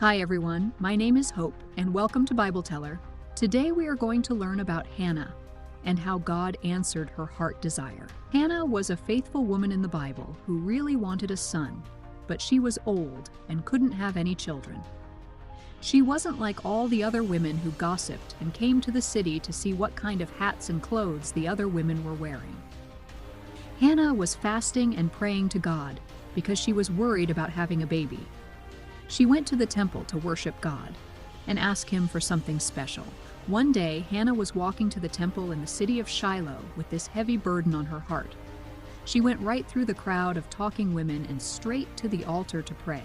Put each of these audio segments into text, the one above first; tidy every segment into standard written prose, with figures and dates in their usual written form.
Hi everyone, my name is Hope and welcome to Bible Teller. Today we are going to learn about Hannah and how God answered her heart desire. Hannah was a faithful woman in the Bible who really wanted a son, but she was old and couldn't have any children. She wasn't like all the other women who gossiped and came to the city to see what kind of hats and clothes the other women were wearing. Hannah was fasting and praying to God because she was worried about having a baby. She went to the temple to worship God and ask him for something special. One day, Hannah was walking to the temple in the city of Shiloh with this heavy burden on her heart. She went right through the crowd of talking women and straight to the altar to pray.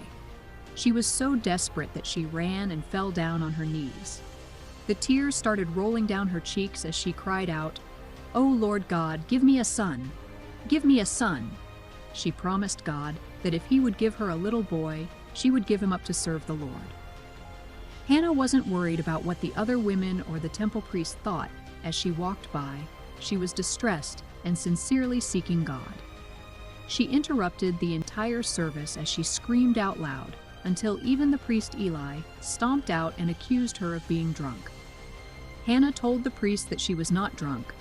She was so desperate that she ran and fell down on her knees. The tears started rolling down her cheeks as she cried out, "O Lord God, give me a son! Give me a son!" She promised God that if he would give her a little boy, she would give him up to serve the Lord. Hannah wasn't worried about what the other women or the temple priest thought as she walked by. She was distressed and sincerely seeking God. She interrupted the entire service as she screamed out loud until even the priest Eli stomped out and accused her of being drunk. Hannah told the priest that she was not drunk,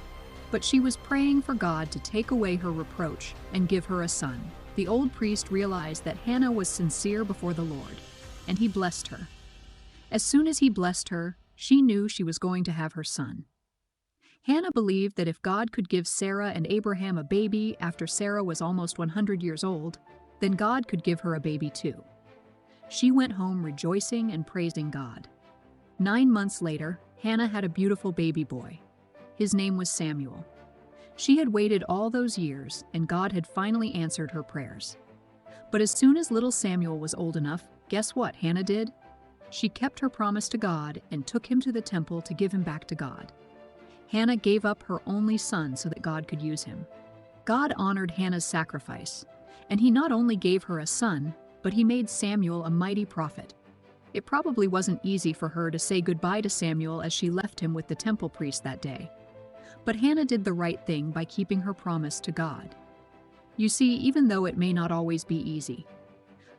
but she was praying for God to take away her reproach and give her a son. The old priest realized that Hannah was sincere before the Lord, and he blessed her. As soon as he blessed her, she knew she was going to have her son. Hannah believed that if God could give Sarah and Abraham a baby after Sarah was almost 100 years old, then God could give her a baby too. She went home rejoicing and praising God. 9 months later, Hannah had a beautiful baby boy. His name was Samuel. She had waited all those years, and God had finally answered her prayers. But as soon as little Samuel was old enough, guess what Hannah did? She kept her promise to God and took him to the temple to give him back to God. Hannah gave up her only son so that God could use him. God honored Hannah's sacrifice, and he not only gave her a son, but he made Samuel a mighty prophet. It probably wasn't easy for her to say goodbye to Samuel as she left him with the temple priest that day. But Hannah did the right thing by keeping her promise to God. You see, even though it may not always be easy,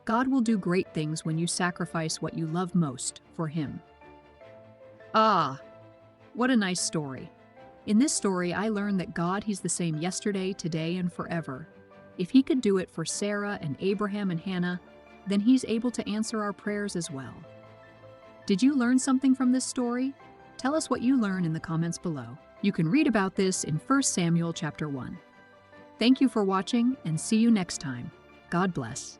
God will do great things when you sacrifice what you love most for Him. Ah, what a nice story. In this story, I learned that God, He's the same yesterday, today, and forever. If He could do it for Sarah and Abraham and Hannah, then He's able to answer our prayers as well. Did you learn something from this story? Tell us what you learn in the comments below. You can read about this in 1 Samuel chapter 1. Thank you for watching and see you next time. God bless.